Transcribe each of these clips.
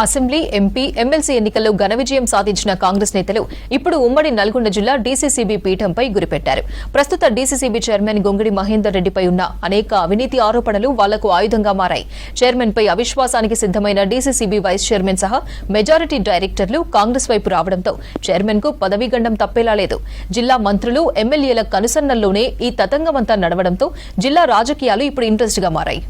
Assembly MP MLC ఎన్నికల్లో ఘన విజయం సాధించిన కాంగ్రెస్ నేతలు ఇప్పుడు ఉమ్మడి నల్గొండ జిల్లా డీసీసీబీ పీఠంపై గురిపెట్టారు. ప్రస్తుత డీసీసీబీ చైర్మన్ గొంగిడి మహేందర్ రెడ్డిపై ఉన్న అనేక అవినీతి ఆరోపణలు వాళ్లకు ఆయుధంగా మారాయి. చైర్మన్ పై అవిశ్వాసానికి సిద్దమైన డీసీసీబీ వైస్ చైర్మన్ సహా మెజారిటీ డైరెక్టర్లు కాంగ్రెస్ వైపు రావడంతో చైర్మన్ కు పదవీగండం తప్పేలా లేదు. జిల్లా మంత్రులు ఎమ్మెల్యేల కనుసన్నల్లోనే ఈ తతంగమంతా నడవడంతో జిల్లా రాజకీయాలు ఇప్పుడు ఇంట్రెస్ట్ గా మారాయి.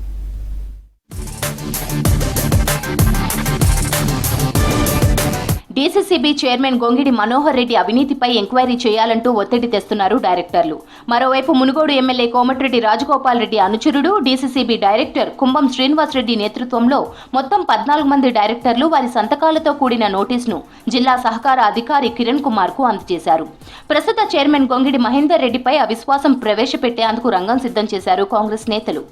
డీసీసీబీ చైర్మన్ గొంగిడి మనోహర్ రెడ్డి అవినీతిపై ఎంక్వైరీ చేయాలంటూ ఒత్తిడి తెస్తున్నారు డైరెక్టర్లు. మరోవైపు మునుగోడు ఎమ్మెల్యే కోమటిరెడ్డి రాజగోపాల్ రెడ్డి అనుచరుడు డీసీసీబీ డైరెక్టర్ కుంభం శ్రీనివాస్ రెడ్డి నేతృత్వంలో మొత్తం 14 మంది డైరెక్టర్లు వారి సంతకాలతో కూడిన నోటీసును జిల్లా సహకార అధికారి కిరణ్ కుమార్ కు అందజేశారు. ప్రస్తుత చైర్మన్ గొంగిడి మహేందర్ రెడ్డిపై అవిశ్వాసం ప్రవేశపెట్టేందుకు రంగం సిద్ధం చేశారు కాంగ్రెస్ నేతలు.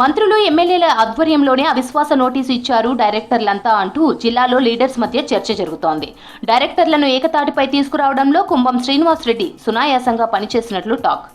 మంత్రులు ఎమ్మెల్యేల ఆధ్వర్యంలోనే అవిశ్వాస నోటీసు ఇచ్చారు డైరెక్టర్లంతా అంటూ జిల్లాలో లీడర్స్ మధ్య చర్చ జరుగుతోంది. డైరెక్టర్లను ఏకతాటిపై తీసుకురావడంలో కుంభం శ్రీనివాస్ రెడ్డి సునాయాసంగా పనిచేసినట్లు టాక్.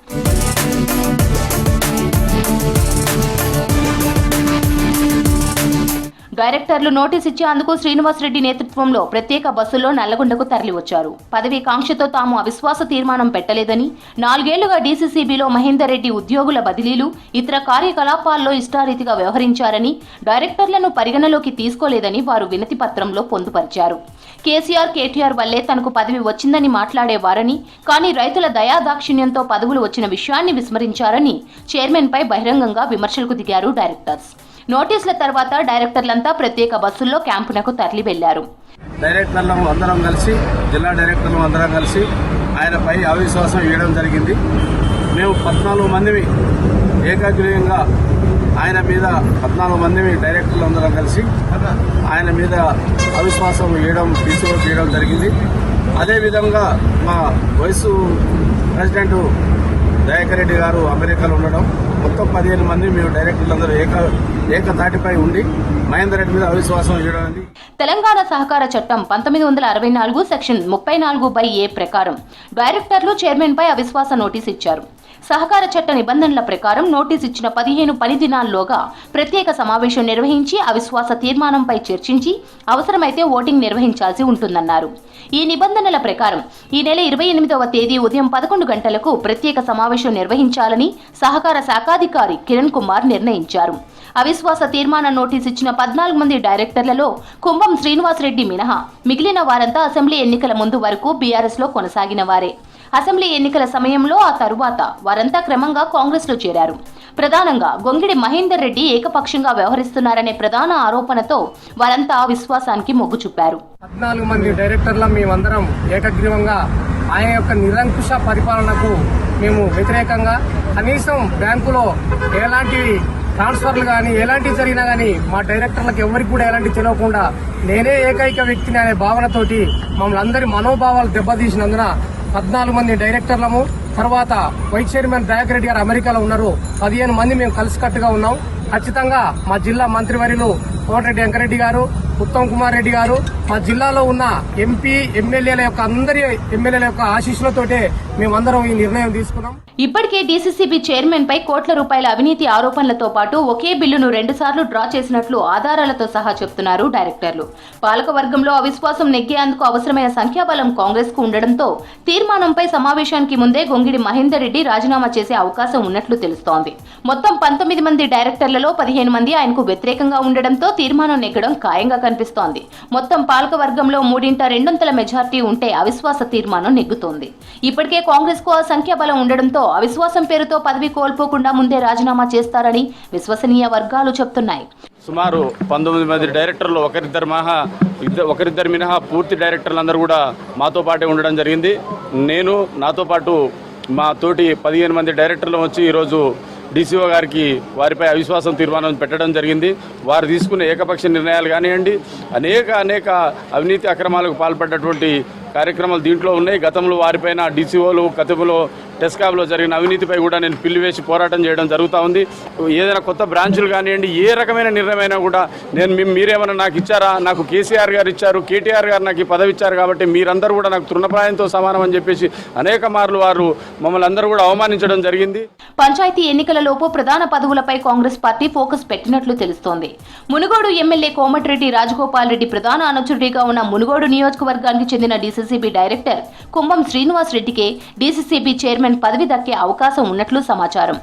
డైరెక్టర్లు నోటీస్ ఇచ్చేందుకు శ్రీనివాస్ రెడ్డి నేతృత్వంలో ప్రత్యేక బస్సుల్లో నల్లగొండకు తరలివచ్చారు. పదవీ కాంక్షతో తాము అవిశ్వాస తీర్మానం పెట్టలేదని, 4 ఏళ్లుగా డీసీసీబీలో మహేందర్ రెడ్డి ఉద్యోగుల బదిలీలు, ఇతర కార్యకలాపాల్లో ఇష్టారీతిగా వ్యవహరించారని, డైరెక్టర్లను పరిగణలోకి తీసుకోలేదని వారు వినతి పత్రంలో పొందుపరిచారు. కేసీఆర్, కేటీఆర్ వల్లే తనకు పదవి వచ్చిందని మాట్లాడేవారని, కానీ రైతుల దయాదాక్షిణ్యంతో పదవులు వచ్చిన విషయాన్ని విస్మరించారని చైర్మన్ పై బహిరంగంగా విమర్శలకు దిగారు డైరెక్టర్స్. నోటీసుల తర్వాత డైరెక్టర్లంతా ప్రత్యేక బస్సుల్లో క్యాంపునకు తరలి వెళ్లారు. డైరెక్టర్లను అందరం కలిసి, జిల్లా డైరెక్టర్లు అందరం కలిసి ఆయనపై అవిశ్వాసం వేయడం జరిగింది. మేము 14 మందిని ఏకాగ్రీయంగా ఆయన మీద 14 మందిని డైరెక్టర్లు అందరం కలిసి ఆయన మీద అవిశ్వాసం తీసుకోవడం జరిగింది. అదేవిధంగా మా వైస్ ప్రెసిడెంట్ దయాకర్ రెడ్డి గారు అమెరికాలో ఉండడం, మొత్తం 15 మంది మేము డైరెక్టర్లందరూ ఏకతాటిపై ఉండి మహేందర్ రెడ్డి మీద అవిశ్వాసం చేయడం. తెలంగాణ సహకార చట్టం 1964 సెక్షన్ 34(a) ప్రకారం డైరెక్టర్లు చైర్మన్ పై అవిశ్వాస నోటీసు ఇచ్చారు. సహకార చట్ట నిబంధనల ప్రకారం నోటీసు ఇచ్చిన 15 పని దినాల్లోగా ప్రత్యేక సమావేశం నిర్వహించి అవిశ్వాస తీర్మానంపై చర్చించి అవసరమైతే ఓటింగ్ నిర్వహించాల్సి ఉంటుందన్నారు. ఈ నిబంధనల ప్రకారం ఈ నెల 28వ తేదీ ఉదయం 11 గంటలకు ప్రత్యేక సమావేశం నిర్వహించాలని సహకార శాఖాధికారి కిరణ్ కుమార్ నిర్ణయించారు. అవిశ్వాస తీర్మాన నోటీసు ఇచ్చిన 14 మంది డైరెక్టర్లలో కుంభం శ్రీనివాస్ రెడ్డి మినహా మిగిలిన వారంతా అసెంబ్లీ ఎన్నికల ముందు వరకు బీఆర్ఎస్ లో కొనసాగిన వారే. అసెంబ్లీ ఎన్నికల సమయంలో ఆ తరువాత వారంతా క్రమంగా కాంగ్రెస్ లో చేరారు. ప్రధానంగా గొంగిడి మహేందర్ రెడ్డి ఏకపక్షంగా వ్యవహరిస్తున్నారనే ప్రధాన ఆరోపణతో వారంతా విశ్వాసానికి మొగ్గు చూపారు. 14 మంది డైరెక్టర్ల మేమందరం ఏకగ్రీవంగా ఆయన యొక్క నిరంకుశ పరిపాలనకు మేము వ్యతిరేకంగా, కనీసం బ్యాంకులో ఎలాంటి ట్రాన్స్ఫర్లు కానీ ఎలాంటివి జరిగినా కానీ మా డైరెక్టర్లకు ఎవరికి కూడా ఎలాంటి తెలియకుండా నేనే ఏకైక వ్యక్తిని అనే భావనతోటి మమ్మల్ని అందరి మనోభావాలు దెబ్బతీసినందున 14 మంది డైరెక్టర్లము, తర్వాత వైస్ చైర్మన్ దయాకర్ రెడ్డి గారు అమెరికాలో ఉన్నారు, 15 మంది మేము కలిసికట్టుగా ఉన్నాం. ఖచ్చితంగా మా జిల్లా మంత్రివర్యులు కోమటిరెడ్డి వెంకరెడ్డి గారు, ఉత్తమ్ కుమార్ రెడ్డి గారు, మా జిల్లాలో ఉన్న ఎంపీ ఎమ్మెల్యేల యొక్క అందరి ఎమ్మెల్యేల యొక్క ఆశీస్సులతోటే మేమందరం ఈ నిర్ణయం తీసుకున్నాం. ఇప్పటికే డీసీసీబీ చైర్మన్ పై కోట్ల రూపాయల అవినీతి ఆరోపణలతో పాటు ఒకే బిల్లును 2 సార్లు డ్రా చేసినట్లు ఆధారాలతో సహా చెప్తున్నారు డైరెక్టర్లు. పాలకవర్గంలో అవిశ్వాసం నెగ్గేందుకు అవసరమైన సంఖ్యాబలం కాంగ్రెస్ కు ఉండడంతో తీర్మానంపై సమావేశానికి ముందే గొంగిడి మహేందర్ రెడ్డి రాజీనామా చేసే అవకాశం ఉన్నట్లు తెలుస్తోంది. మొత్తం 19 మంది డైరెక్టర్లలో 15 మంది ఆయనకు వ్యతిరేకంగా ఉండడంతో తీర్మానం నెగ్గడం ఖాయంగా కనిపిస్తోంది. మొత్తం పాలకవర్గంలో 3/2 మెజార్టీ ఉంటే అవిశ్వాస తీర్మానం నెగ్గుతోంది. ఇప్పటికే కాంగ్రెస్ కు ఆ సంఖ్యాబలం ఉండడంతో అవిశ్వాసం పేరుతో పదవి కోల్పోకుండా ముందే రాజీనామా చేస్తారని విశ్వసనీయ వర్గాలు చెప్తున్నాయి. సుమారు 19 మంది డైరెక్టర్లు ఒకరిద్దరు మినహా పూర్తి డైరెక్టర్లు కూడా మాతో పాటే ఉండడం జరిగింది. నాతో పాటు మా తోటి 15 మంది డైరెక్టర్లు వచ్చి ఈరోజు డీసీఓ గారికి వారిపై అవిశ్వాసం తీర్మానం పెట్టడం జరిగింది. వారు తీసుకున్న ఏకపక్ష నిర్ణయాలు కానివ్వండి, అనేక అవినీతి అక్రమాలకు పాల్పడ్డటువంటి కార్యక్రమాలు దీంట్లో ఉన్నాయి. గతంలో వారిపైన డీసీఓలు గతంలో టెస్కాబ్లో జరిగిన అవినీతిపై కూడా నేను పిల్లి వేసి పోరాటం చేయడం జరుగుతూ ఉంది. ఏదైనా కొత్త బ్రాంచులు కానివ్వండి, ఏ రకమైన నిర్ణయమైనా కూడా మీరేమన్నా నాకు ఇచ్చారా, నాకు కేసీఆర్ గారు ఇచ్చారు, కేటీఆర్ గారు నాకు ఈ పదవి ఇచ్చారు కాబట్టి మీరందరూ కూడా నాకు తృణప్రాయంతో సమానం అని చెప్పేసి అనేక మార్లు వారు మమ్మల్ని అందరూ కూడా అవమానించడం జరిగింది. పంచాయతీ ఎన్నికలలోపు ప్రధాన పదవులపై కాంగ్రెస్ పార్టీ ఫోకస్ పెట్టినట్లు తెలుస్తోంది. మునుగోడు ఎమ్మెల్యే కోమటిరెడ్డి రాజగోపాల్ రెడ్డి ప్రధాన అనుచరుడిగా ఉన్న మునుగోడు నియోజకవర్గానికి చెందిన డీసీసీబీ డైరెక్టర్ కుంభం శ్రీనివాస్ రెడ్డికే డీసీసీబీ చైర్మన్ పదవి దక్కే అవకాశం ఉన్నట్లు సమాచారం.